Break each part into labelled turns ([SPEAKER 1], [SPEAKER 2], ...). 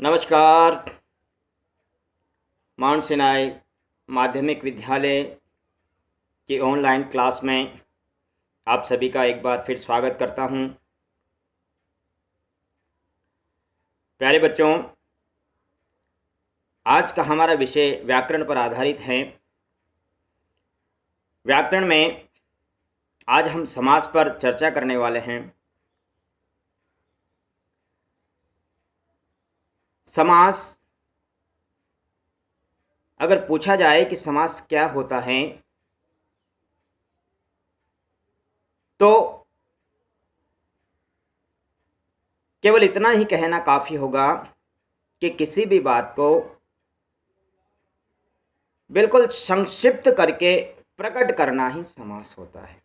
[SPEAKER 1] नमस्कार। Mount Sinai माध्यमिक विद्यालय की ऑनलाइन क्लास में आप सभी का एक बार फिर स्वागत करता हूं। प्यारे बच्चों, आज का हमारा विषय व्याकरण पर आधारित है। व्याकरण में आज हम समास पर चर्चा करने वाले हैं। समास, अगर पूछा जाए कि समास क्या होता है तो केवल इतना ही कहना काफ़ी होगा कि किसी भी बात को बिल्कुल संक्षिप्त करके प्रकट करना ही समास होता है।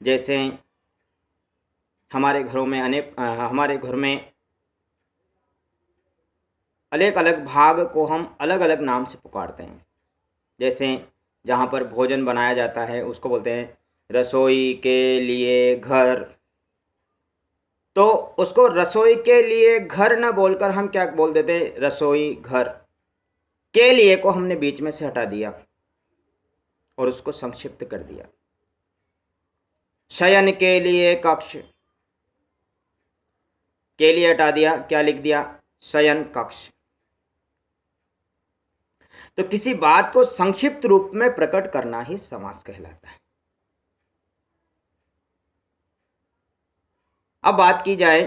[SPEAKER 1] जैसे हमारे घर में अलग अलग भाग को हम अलग अलग नाम से पुकारते हैं। जैसे जहाँ पर भोजन बनाया जाता है उसको बोलते हैं रसोई के लिए घर। तो उसको रसोई के लिए घर न बोलकर हम क्या बोल देते हैं, रसोई घर। के लिए को हमने बीच में से हटा दिया और उसको संक्षिप्त कर दिया। शयन के लिए कक्ष, के लिए हटा दिया, क्या लिख दिया, शयन कक्ष। तो किसी बात को संक्षिप्त रूप में प्रकट करना ही समास कहलाता है। अब बात की जाए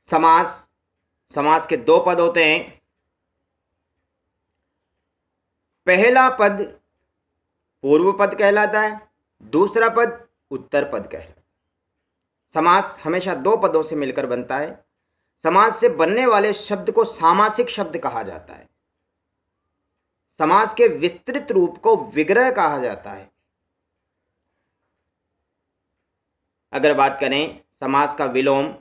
[SPEAKER 1] समास के दो पद होते हैं। पहला पद पूर्व पद कहलाता है, दूसरा पद उत्तर पद कहलाता है। समास हमेशा दो पदों से मिलकर बनता है। समास से बनने वाले शब्द को सामासिक शब्द कहा जाता है। समास के विस्तृत रूप को विग्रह कहा जाता है। अगर बात करें समास का विलोम,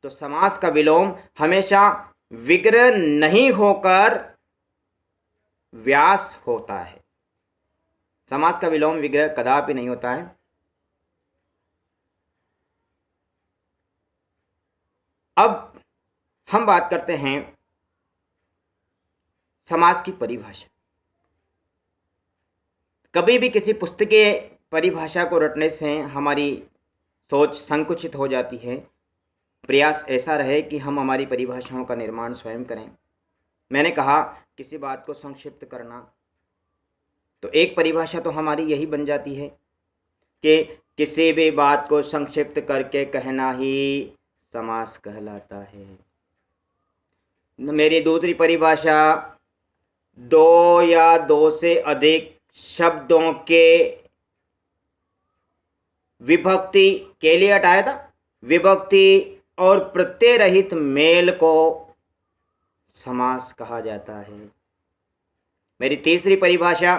[SPEAKER 1] तो समास का विलोम हमेशा विग्रह नहीं होकर व्यास होता है। समास का विलोम विग्रह कदापि नहीं होता है। अब हम बात करते हैं समास की परिभाषा। कभी भी किसी पुस्तकीय परिभाषा को रटने से हमारी सोच संकुचित हो जाती है। प्रयास ऐसा रहे कि हम हमारी परिभाषाओं का निर्माण स्वयं करें। मैंने कहा किसी बात को संक्षिप्त करना, तो एक परिभाषा तो हमारी यही बन जाती है कि किसी भी बात को संक्षिप्त करके कहना ही समास कहलाता है। मेरी दूसरी परिभाषा, दो या दो से अधिक शब्दों के विभक्ति, के लिए हटाया था, विभक्ति और प्रत्यय रहित मेल को समास कहा जाता है। मेरी तीसरी परिभाषा,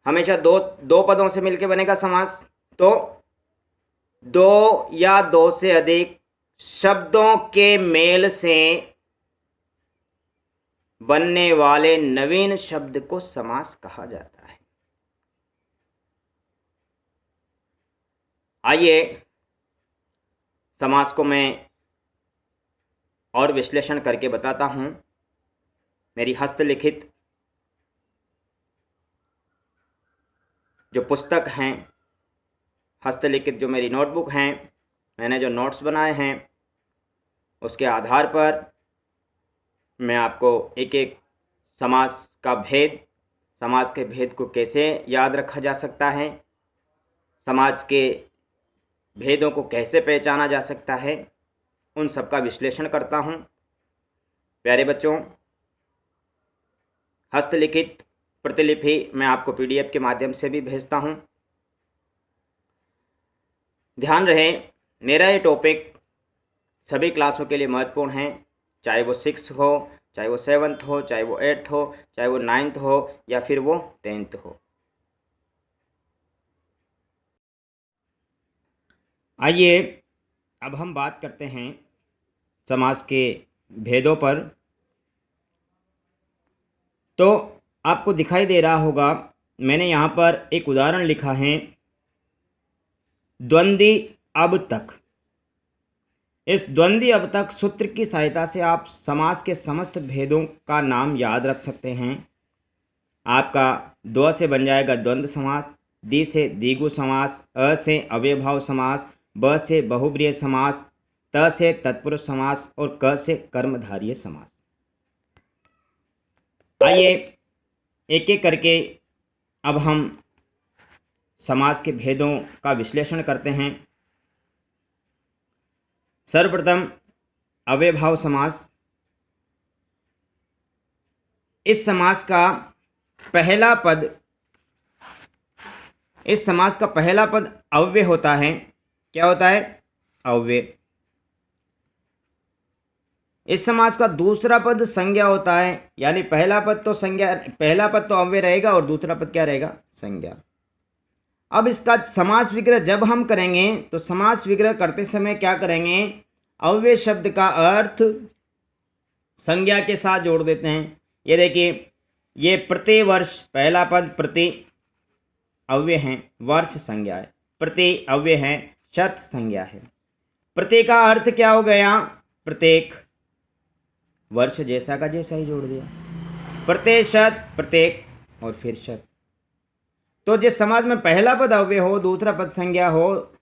[SPEAKER 1] हमेशा दो पदों से मिलकर बनेगा समास। तो दो या दो से अधिक शब्दों के मेल से बनने वाले नवीन शब्द को समास कहा जाता है। आइए समास को मैं और विश्लेषण करके बताता हूं। मेरी हस्तलिखित जो पुस्तक हैं, हस्तलिखित जो मेरी नोटबुक हैं, मैंने जो नोट्स बनाए हैं, उसके आधार पर मैं आपको एक एक समास का भेद, समास के भेद को कैसे याद रखा जा सकता है, समाज के भेदों को कैसे पहचाना जा सकता है, उन सब का विश्लेषण करता हूँ। प्यारे बच्चों, हस्तलिखित प्रतिलिपि मैं आपको PDF के माध्यम से भी भेजता हूँ। ध्यान रहे, मेरा ये टॉपिक सभी क्लासों के लिए महत्वपूर्ण है, चाहे वो 6th हो, चाहे वो 7th हो, चाहे वो 8th हो, चाहे वो 9th हो या फिर वो 10th हो। आइए अब हम बात करते हैं समास के भेदों पर। तो आपको दिखाई दे रहा होगा, मैंने यहाँ पर एक उदाहरण लिखा है, द्वंद्वी अब तक। इस द्वंद्वी अवतक सूत्र की सहायता से आप समास के समस्त भेदों का नाम याद रख सकते हैं। आपका द्व से बन जाएगा द्वंद्व समास, दी से द्विगु समास, अ से अव्ययभाव समास, ब से बहुब्रीहि समास, त से तत्पुरुष समास और क से कर्मधारय समास। आइए एक एक करके अब हम समास के भेदों का विश्लेषण करते हैं। सर्वप्रथम अव्ययभाव समास। इस समास का पहला पद अव्यय होता है। क्या होता है? अव्यय। इस समास का दूसरा पद संज्ञा होता है, यानी पहला पद तो अव्यय रहेगा और दूसरा पद क्या रहेगा? संज्ञा। अब इसका समास विग्रह जब हम करेंगे तो समास विग्रह करते समय क्या करेंगे? अव्यय शब्द का अर्थ संज्ञा के साथ जोड़ देते हैं। ये देखिए, ये प्रतिवर्ष, पहला पद प्रति अव्यय है, वर्ष संज्ञा है, प्रति अव्यय है, शत संज्ञा है। प्रति का अर्थ क्या हो गया? प्रत्येक। वर्ष जैसा का जैसा ही जोड़ दिया। प्रतिशत, प्रत्येक और फिर शत। तो जिस समाज में पहला पद अव्यय हो, दूसरा पद संज्ञा हो,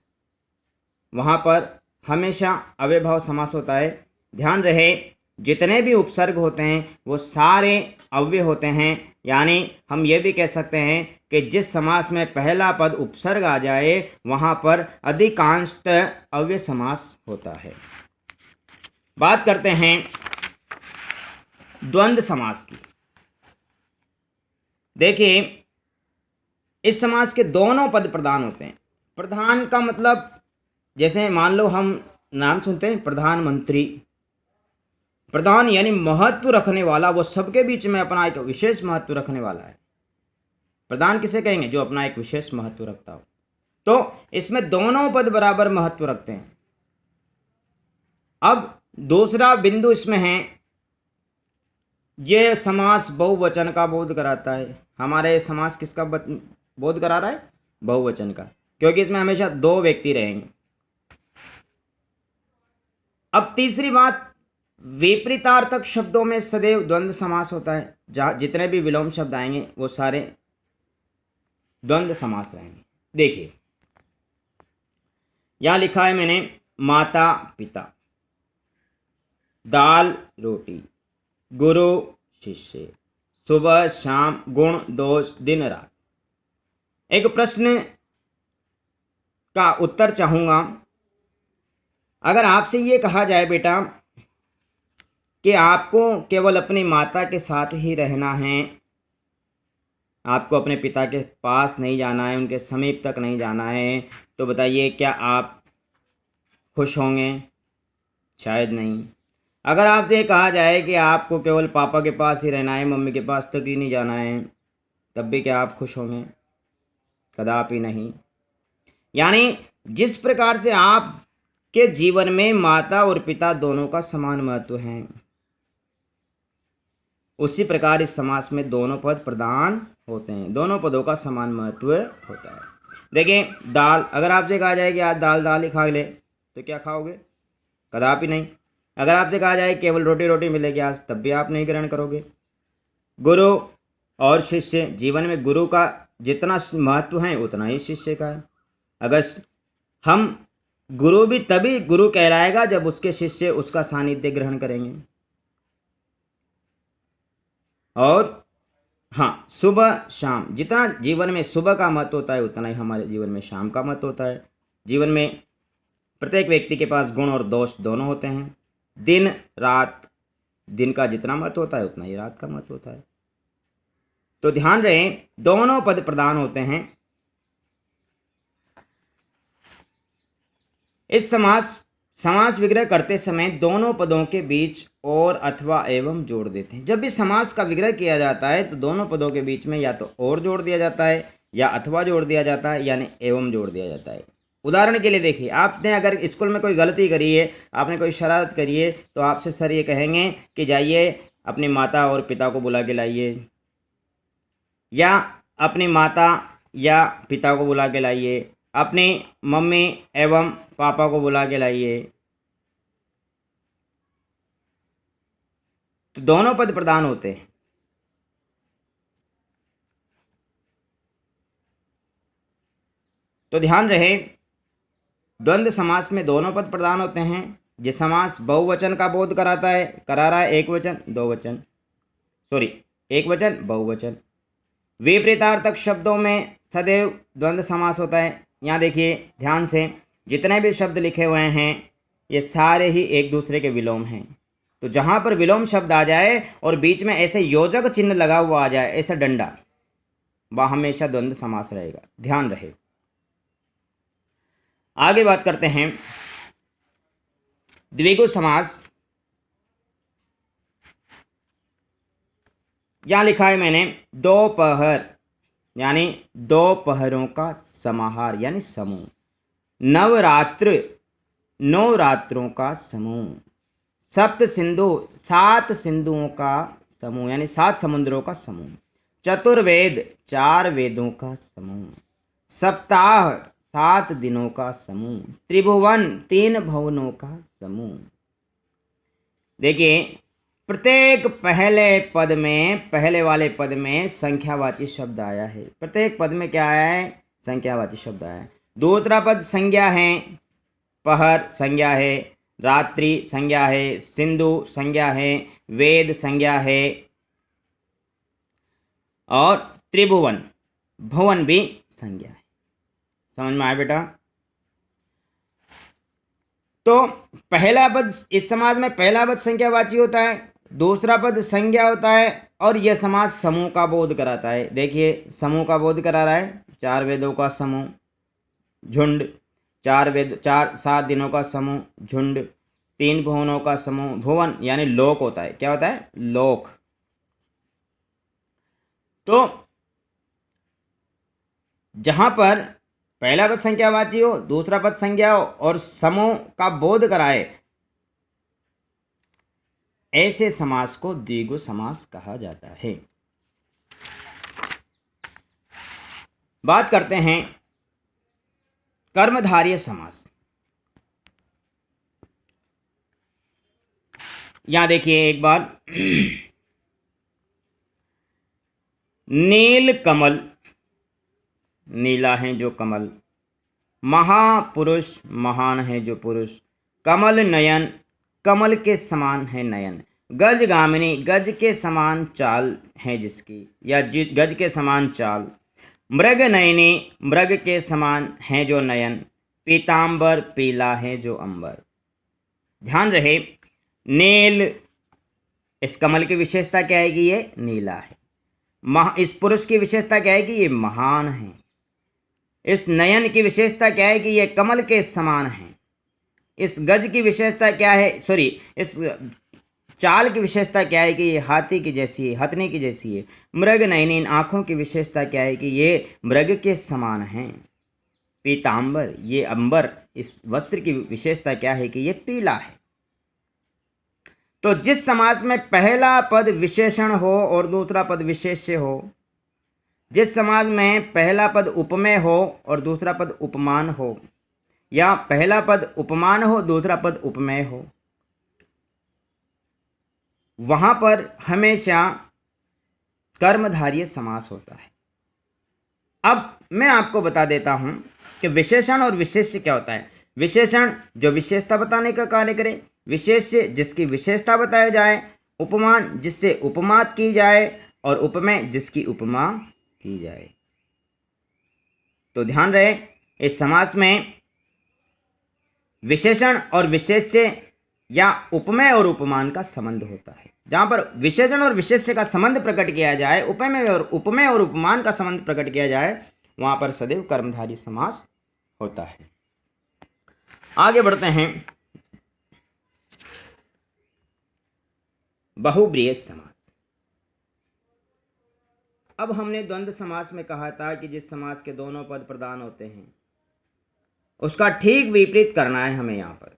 [SPEAKER 1] वहां पर हमेशा अव्ययभाव समास होता है। ध्यान रहे, जितने भी उपसर्ग होते हैं वो सारे अव्यय होते हैं। यानी हम ये भी कह सकते हैं कि जिस समास में पहला पद उपसर्ग आ जाए वहां पर अधिकांशतः अव्यय समास होता है। बात करते हैं द्वंद्व समास की। देखिए, इस समास के दोनों पद प्रधान होते हैं। प्रधान का मतलब, जैसे मान लो हम नाम सुनते हैं प्रधानमंत्री। प्रधान यानी महत्व रखने वाला, वो सबके बीच में अपना एक विशेष महत्व रखने वाला है। प्रधान किसे कहेंगे? जो अपना एक विशेष महत्व रखता हो। तो इसमें दोनों पद बराबर महत्व रखते हैं। अब दूसरा बिंदु इसमें है, ये समास बहुवचन का बोध कराता है। हमारे समास किसका बोध करा रहा है? बहुवचन का, क्योंकि इसमें हमेशा दो व्यक्ति रहेंगे। अब तीसरी बात, विपरीतार्थक शब्दों में सदैव द्वंद्व समास होता है। जहां जितने भी विलोम शब्द आएंगे वो सारे द्वंद्व समास रहेंगे। देखिए, यहां लिखा है मैंने माता पिता, दाल रोटी, गुरु शिष्य, सुबह शाम, गुण दोष, दिन रात। एक प्रश्न का उत्तर चाहूंगा। अगर आपसे ये कहा जाए बेटा कि आपको केवल अपनी माता के साथ ही रहना है, आपको अपने पिता के पास नहीं जाना है, उनके समीप तक नहीं जाना है, तो बताइए क्या आप खुश होंगे? शायद नहीं। अगर आपसे कहा जाए कि आपको केवल पापा के पास ही रहना है, मम्मी के पास तक ही नहीं जाना है, तब भी क्या आप खुश होंगे? कदापि नहीं। यानी जिस प्रकार से आपके जीवन में माता और पिता दोनों का समान महत्व है, उसी प्रकार इस समास में दोनों पद प्रधान होते हैं। दोनों पदों का समान महत्व होता है। देखिए, दाल, अगर आपसे कहा जाए कि आज दाल ही खा ले, तो क्या खाओगे? कदापि नहीं। अगर आपसे कहा जाए केवल रोटी मिलेगी आज, तब भी आप नहीं ग्रहण करोगे। गुरु और शिष्य, जीवन में गुरु का जितना महत्व है उतना ही शिष्य का है। अगर हम गुरु भी तभी गुरु कहलाएगा जब उसके शिष्य उसका सानिध्य ग्रहण करेंगे। और हाँ, सुबह शाम, जितना जीवन में सुबह का महत्व होता है उतना ही हमारे जीवन में शाम का महत्व होता है। जीवन में प्रत्येक व्यक्ति के पास गुण और दोष दोनों होते हैं। दिन रात, दिन का जितना महत्व होता है उतना ही रात का महत्व होता है। तो ध्यान रहे, दोनों पद प्रधान होते हैं। इस समास विग्रह करते समय दोनों पदों के बीच और अथवा एवं जोड़ देते हैं। जब भी समास का विग्रह किया जाता है तो दोनों पदों के बीच में या तो और जोड़ दिया जाता है या अथवा जोड़ दिया जाता है, यानी एवं जोड़ दिया जाता है। उदाहरण के लिए देखिए, आपने अगर स्कूल में कोई गलती करी है, आपने कोई शरारत करी है, तो आपसे सर ये कहेंगे कि जाइए अपनी माता और पिता को बुला के लाइए, या अपनी माता या पिता को बुला के लाइए, अपनी मम्मी एवं पापा को बुला के लाइए। तो दोनों पद प्रधान होते हैं। तो ध्यान रहे, द्वंद्व समास में दोनों पद प्रधान होते हैं। ये समास बहुवचन का बोध कराता है, करा रहा है, एक वचन दो वचन, सॉरी एक वचन बहुवचन। विपरीतार्थक शब्दों में सदैव द्वंद्व समास होता है। यहाँ देखिए ध्यान से, जितने भी शब्द लिखे हुए हैं ये सारे ही एक दूसरे के विलोम हैं। तो जहाँ पर विलोम शब्द आ जाए और बीच में ऐसे योजक चिन्ह लगा हुआ आ जाए, ऐसा डंडा, वह हमेशा द्वंद्व समास रहेगा, ध्यान रहे। आगे बात करते हैं द्विगु समास। यहां लिखा है मैंने दोपहर, यानी दोपहरों का समाहार यानी समूह। नवरात्र, नवरात्रों का समूह। सप्त सिंधु, सात सिंधुओं का समूह यानी सात समुद्रों का समूह। चतुर्वेद, चार वेदों का समूह। सप्ताह, 7 दिनों का समूह। त्रिभुवन, 3 भुवनों का समूह। देखिए प्रत्येक पहले पद में, पहले वाले पद में संख्यावाची शब्द आया है। प्रत्येक पद में क्या आया है? संख्यावाची शब्द आया है। दूसरा पद संज्ञा है, पहर संज्ञा है, रात्रि संज्ञा है, सिंधु संज्ञा है, वेद संज्ञा है, और त्रिभुवन, भुवन भी संज्ञा है। समझ में आया बेटा? तो पहला पद, इस समाज में पहला पद संख्यावाची होता है, दूसरा पद संज्ञा होता है, और यह समाज समूह का बोध कराता है। देखिए समूह का बोध करा रहा है। 4 वेदों का समूह झुंड, 7 दिनों का समूह झुंड, 3 भुवनों का समूह। भुवन यानी लोक होता है। क्या होता है? लोक। तो जहां पर पहला पद संख्यावाची हो, दूसरा पद संज्ञा हो और समूह का बोध कराए, ऐसे समास को द्विगु समास कहा जाता है। बात करते हैं कर्मधारय समास। यहां देखिए एक बार, नील कमल, नीला है जो कमल। महापुरुष, महान है जो पुरुष। कमल नयन, कमल के समान है नयन। गजगामिनी, गज के समान चाल है जिसकी, या गज के समान चाल। मृग नयनी, मृग के समान है जो नयन। पीतांबर, पीला है जो अंबर। ध्यान रहे, नील, इस कमल की विशेषता क्या है कि ये नीला है। इस पुरुष की विशेषता क्या है कि ये महान है। इस नयन की विशेषता क्या है कि ये कमल के समान है। इस गज की विशेषता क्या है, सॉरी, इस चाल की विशेषता क्या है कि ये हाथी की जैसी है, हथनी की जैसी है। मृग नयनी, इन आंखों की विशेषता क्या है कि ये मृग के समान है। पीतांबर, ये अंबर, इस वस्त्र की विशेषता क्या है कि ये पीला है। तो जिस समास में पहला पद विशेषण हो और दूसरा पद विशेष्य हो, जिस समाज में पहला पद उपमेय हो और दूसरा पद उपमान हो, या पहला पद उपमान हो दूसरा पद उपमेय हो, वहां पर हमेशा कर्मधारय समास होता है। अब मैं आपको बता देता हूं कि विशेषण और विशेष्य क्या होता है। विशेषण जो विशेषता बताने का कार्य करे, विशेष्य जिसकी विशेषता बताया जाए, उपमान जिससे उपमात की जाए, और उपमेय जिसकी उपमा की जाए। तो ध्यान रहे, इस समास में विशेषण और विशेष्य या उपमेय और उपमान का संबंध होता है। जहां पर विशेषण और विशेष्य का संबंध प्रकट किया जाए, उपमेय और उपमान का संबंध प्रकट किया जाए, वहां पर सदैव कर्मधारय समास होता है। आगे बढ़ते हैं, बहुब्रीहि समास। अब हमने द्वंद्व समास में कहा था कि जिस समास के दोनों पद प्रधान होते हैं उसका ठीक विपरीत करना है हमें। यहाँ पर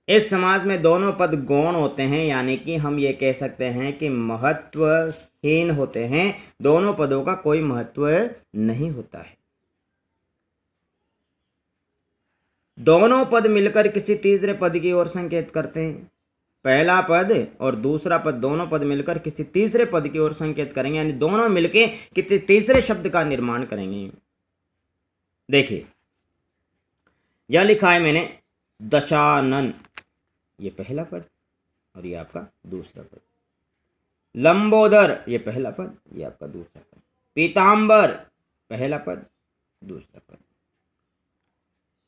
[SPEAKER 1] इस समास में दोनों पद गौण होते हैं, यानी कि हम ये कह सकते हैं कि महत्वहीन होते हैं। दोनों पदों का कोई महत्व नहीं होता है। दोनों पद मिलकर किसी तीसरे पद की ओर संकेत करते हैं। पहला पद और दूसरा पद दोनों पद मिलकर किसी तीसरे पद की ओर संकेत करेंगे, यानी दोनों मिलके किसी तीसरे शब्द का निर्माण करेंगे। देखिए यह लिखा है मैंने दशानन, ये पहला पद और ये आपका दूसरा पद। लंबोदर ये पहला पद, ये आपका दूसरा पद। पीतांबर पहला पद दूसरा पद।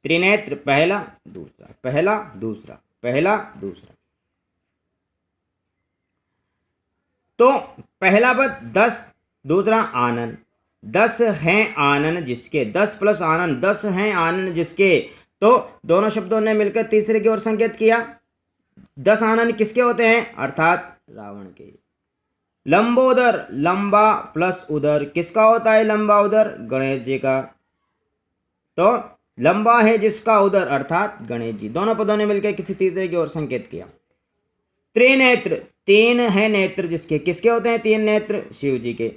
[SPEAKER 1] त्रिनेत्र पहला दूसरा, पहला दूसरा, पहला दूसरा। तो पहला पद 10, दूसरा आनन। 10 हैं आनन जिसके, 10 प्लस आनन, 10 हैं आनन जिसके। तो दोनों शब्दों ने मिलकर तीसरे की ओर संकेत किया। 10 आनन किसके होते हैं, अर्थात रावण के। लंबोदर, लंबा प्लस उदर किसका होता है, लंबा उदर, गणेश जी का। तो लंबा है जिसका उदर अर्थात गणेश जी। दोनों पदों ने मिलकर किसी तीसरे की ओर संकेत किया। त्रिनेत्र, 3 है नेत्र जिसके, किसके होते हैं 3 नेत्र, शिव जी के,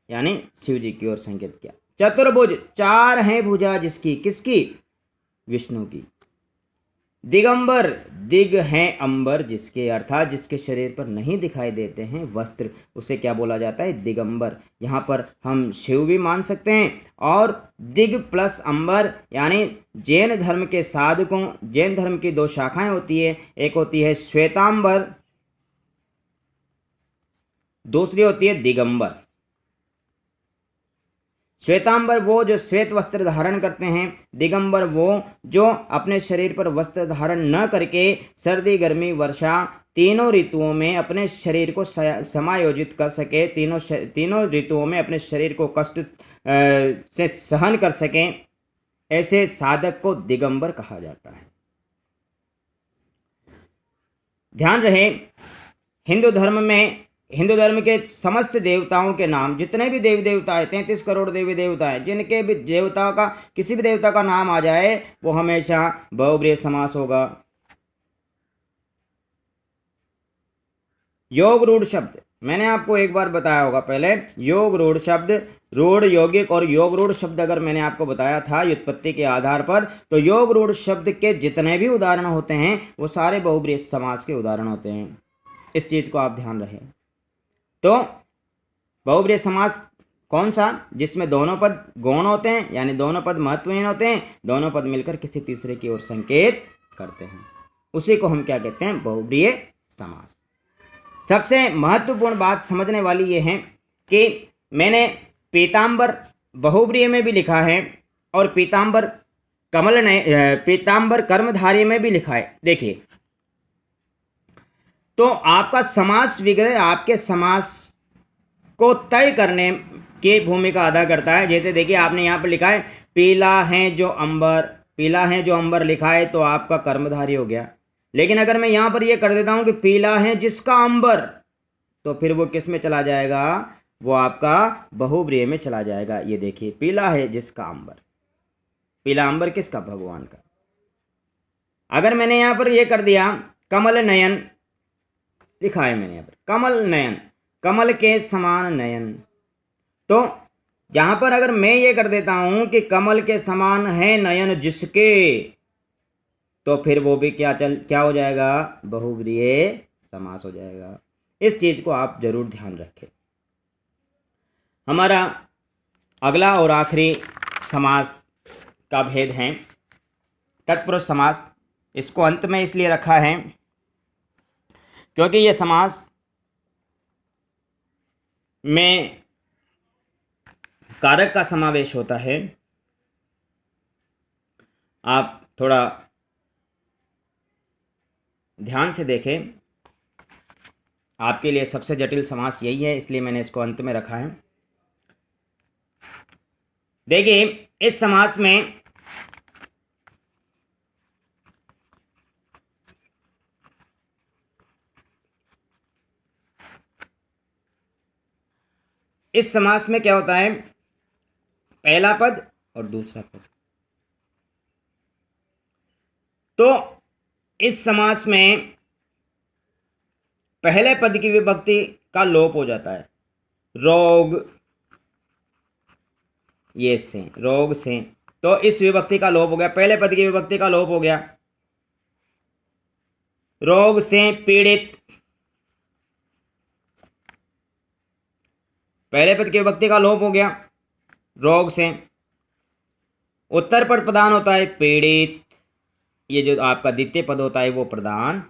[SPEAKER 1] यानी शिव जी की ओर संकेत किया। चतुर्भुज, 4 है भुजा जिसकी, किसकी, विष्णु की। दिगंबर, दिग है अंबर जिसके, अर्थात जिसके शरीर पर नहीं दिखाई देते हैं वस्त्र, उसे क्या बोला जाता है, दिगंबर। यहाँ पर हम शिव भी मान सकते हैं। और दिग प्लस अंबर, यानी जैन धर्म के साधकों, जैन धर्म की 2 शाखाएं होती है, एक होती है श्वेतांबर, दूसरी होती है दिगंबर। श्वेतांबर वो जो श्वेत वस्त्र धारण करते हैं, दिगंबर वो जो अपने शरीर पर वस्त्र धारण न करके सर्दी गर्मी वर्षा तीनों ऋतुओं में अपने शरीर को समायोजित कर सके, तीनों ऋतुओं में अपने शरीर को कष्ट से सहन कर सकें, ऐसे साधक को दिगंबर कहा जाता है। ध्यान रहे, हिंदू धर्म के समस्त देवताओं के नाम, जितने भी देवी देवता हैं, 33 करोड़ देवी देवता हैं, जिनके भी देवता का, किसी भी देवता का नाम आ जाए वो हमेशा बहुब्रीहि समास होगा। योग रूढ़ शब्द मैंने आपको एक बार बताया होगा पहले, योग रूढ़ शब्द, रूढ़ यौगिक और योग रूढ़ शब्द अगर मैंने आपको बताया था व्युत्पत्ति के आधार पर, तो योग रूढ़ शब्द के जितने भी उदाहरण होते हैं वो सारे बहुब्रीहि समास के उदाहरण होते हैं। इस चीज को आप ध्यान रखें। तो बहुब्रीहि समास कौन सा, जिसमें दोनों पद गौण होते हैं, यानी दोनों पद महत्वहीन होते हैं, दोनों पद मिलकर किसी तीसरे की ओर संकेत करते हैं, उसी को हम क्या कहते हैं, बहुब्रीहि समास। सबसे महत्वपूर्ण बात समझने वाली ये है कि मैंने पीतांबर बहुब्रीहि में भी लिखा है और पीतांबर कर्मधारय में भी लिखा है। देखिए, तो आपका समास विग्रह आपके समास को तय करने की भूमिका अदा करता है। जैसे देखिए, आपने यहाँ पर लिखा है पीला है जो अंबर, पीला है जो अंबर लिखा है तो आपका कर्मधारय हो गया। लेकिन अगर मैं यहाँ पर ये कर देता हूँ कि पीला है जिसका अंबर, तो फिर वो किस में चला जाएगा, वो आपका बहुब्रीहि में चला जाएगा। ये देखिए, पीला है जिसका अंबर, पीला अंबर किसका, भगवान का। अगर मैंने यहाँ पर ये कर दिया कमल नयन लिखा है, मैंने यहाँ पर कमल नयन, कमल के समान नयन, तो यहां पर अगर मैं ये कर देता हूं कि कमल के समान है नयन जिसके, तो फिर वो भी क्या हो जाएगा, बहुब्रीहि समास हो जाएगा। इस चीज को आप जरूर ध्यान रखें। हमारा अगला और आखिरी समास का भेद है तत्पुरुष समास। इसको अंत में इसलिए रखा है क्योंकि यह समास में कारक का समावेश होता है। आप थोड़ा ध्यान से देखें, आपके लिए सबसे जटिल समास यही है, इसलिए मैंने इसको अंत में रखा है। देखिए, इस समास में क्या होता है, पहला पद और दूसरा पद। तो इस समास में पहले पद की विभक्ति का लोप हो जाता है। रोग, ये से, रोग से, तो इस विभक्ति का लोप हो गया, पहले पद की विभक्ति का लोप हो गया। रोग से पीड़ित। पहले पद की विभक्ति का लोप हो गया, रोग से। उत्तर पद प्रधान होता है पीड़ित, ये जो आपका द्वितीय पद होता है वो प्रधान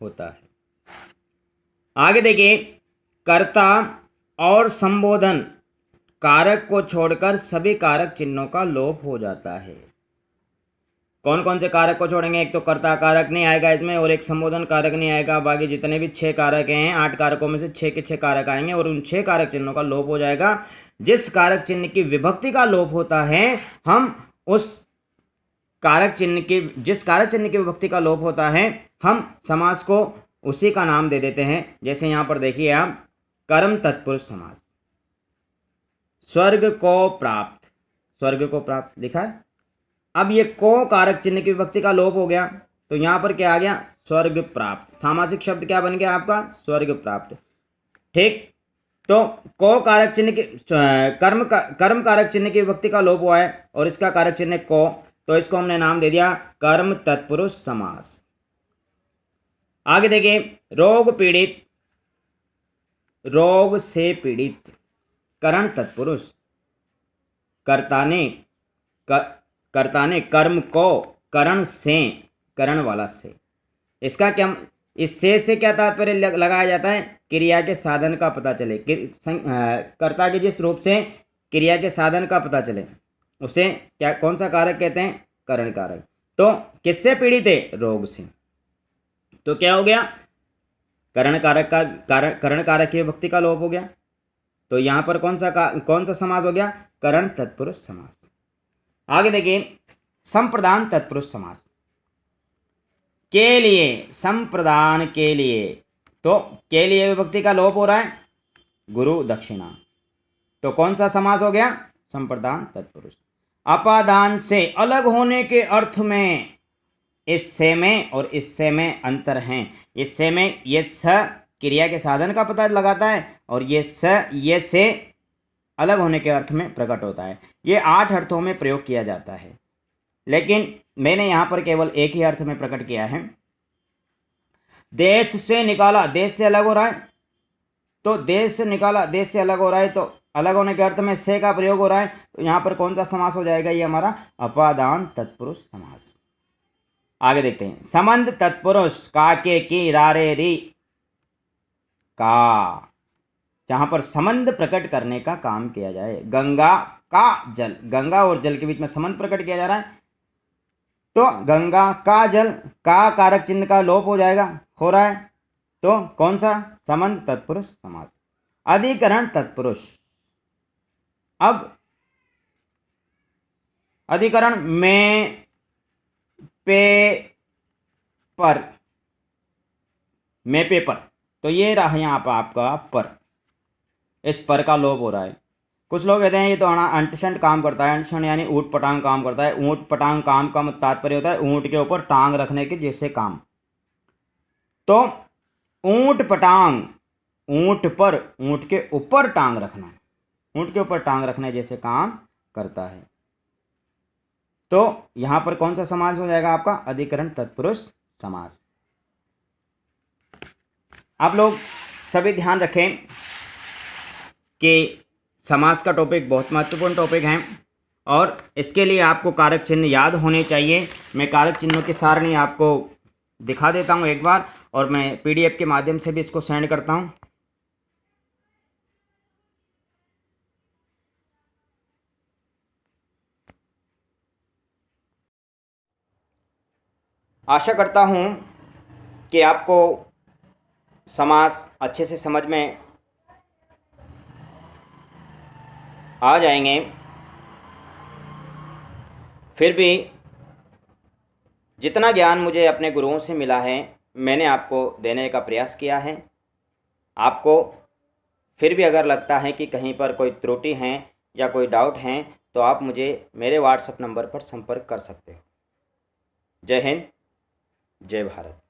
[SPEAKER 1] होता है। आगे देखिए, कर्ता और संबोधन कारक को छोड़कर सभी कारक चिन्हों का लोप हो जाता है। कौन कौन से कारक को छोड़ेंगे? एक तो कर्ता कारक नहीं आएगा इसमें, और एक संबोधन कारक नहीं आएगा। बाकी जितने भी 6 कारक हैं, 8 कारकों में से 6 के 6 कारक आएंगे और उन 6 कारक चिन्हों का लोप हो जाएगा। जिस कारक चिन्ह की विभक्ति का लोप होता है, हम उस जिस कारक चिन्ह की विभक्ति का लोप होता है, हम समास को उसी का नाम दे देते हैं। जैसे यहां पर देखिए आप, कर्म तत्पुरुष समास। स्वर्ग को प्राप्त, स्वर्ग को प्राप्त लिखा है। अब ये को कारक चिन्ह की विभक्ति का लोप हो गया, तो यहां पर क्या आ गया? स्वर्ग प्राप्त। सामासिक शब्द क्या बन गया आपका? स्वर्ग प्राप्त। ठीक, तो को कारक चिन्ह की कर्म कारक चिन्ह की विभक्ति का लोप हुआ है और इसका कारक चिन्ह को, तो इसको हमने नाम दे दिया कर्म तत्पुरुष समास। आगे देखिए, रोग पीड़ित, रोग से पीड़ित, करण तत्पुरुष। कर्ता ने कर्म को करण से, करण वाला से, इसका क्या, इस से क्या तात्पर्य लगाया जाता है? क्रिया के साधन का पता चले। कर्ता के जिस रूप से क्रिया के साधन का पता चले उसे क्या, कौन सा कारक कहते हैं? करण कारक। तो किससे पीड़ित है? रोग से। तो क्या हो गया? करण कारक की विभक्ति का लोप हो गया। तो यहां पर कौन सा समास हो गया? करण तत्पुरुष समास। आगे देखिए, संप्रदान तत्पुरुष समास। के लिए, संप्रदान के लिए, तो के लिए विभक्ति का लोप हो रहा है, गुरु दक्षिणा। तो कौन सा समास हो गया? संप्रदान तत्पुरुष। अपादान से अलग होने के अर्थ में इससे में और इससे में अंतर है। इससे में ये स क्रिया के साधन का पता लगाता है और ये से अलग होने के अर्थ में प्रकट होता है। ये 8 अर्थों में प्रयोग किया जाता है, लेकिन मैंने यहां पर केवल एक ही अर्थ में प्रकट किया है। देश से निकाला, देश से अलग हो रहा है, तो देश से निकाला, देश से अलग हो रहा है, तो अलग होने के अर्थ में से का प्रयोग हो रहा है। तो यहां पर कौन सा समास हो जाएगा? ये हमारा अपादान तत्पुरुष समास। आगे देखते हैं, संबंध तत्पुरुष। काके की रारे री का, जहां पर संबंध प्रकट करने का काम किया जाए। गंगा का जल, गंगा और जल के बीच में संबंध प्रकट किया जा रहा है, तो गंगा का जल, का कारक चिन्ह का लोप हो जाएगा, हो रहा है। तो कौन सा? संबंध तत्पुरुष समास। अधिकरण तत्पुरुष। अब अधिकरण में, पे, पर, में पेपर, तो ये रहा यहां पर आपका पर, इस पर का लोप हो रहा है। कुछ लोग कहते हैं ये तो अंटशंट काम करता है। अंटशंट यानी ऊंट पटांग काम करता है। ऊंट पटांग काम का तात्पर्य होता है ऊंट के ऊपर टांग रखने के जैसे काम। तो ऊंट पटांग, ऊंट पर, ऊंट के ऊपर टांग रखना, ऊंट के ऊपर टांग रखने जैसे काम करता है। तो यहां पर कौन सा समास हो जाएगा आपका? अधिकरण तत्पुरुष समास। आप लोग सभी ध्यान रखें कि समास का टॉपिक बहुत महत्वपूर्ण टॉपिक है और इसके लिए आपको कारक चिन्ह याद होने चाहिए। मैं कारक चिन्हों की सारणी आपको दिखा देता हूं एक बार, और मैं पीडीएफ के माध्यम से भी इसको सेंड करता हूं। आशा करता हूं कि आपको समास अच्छे से समझ में आ जाएंगे। फिर भी जितना ज्ञान मुझे अपने गुरुओं से मिला है मैंने आपको देने का प्रयास किया है। आपको फिर भी अगर लगता है कि कहीं पर कोई त्रुटि है या कोई डाउट है तो आप मुझे मेरे व्हाट्सएप नंबर पर संपर्क कर सकते हो। जय हिंद, जय भारत।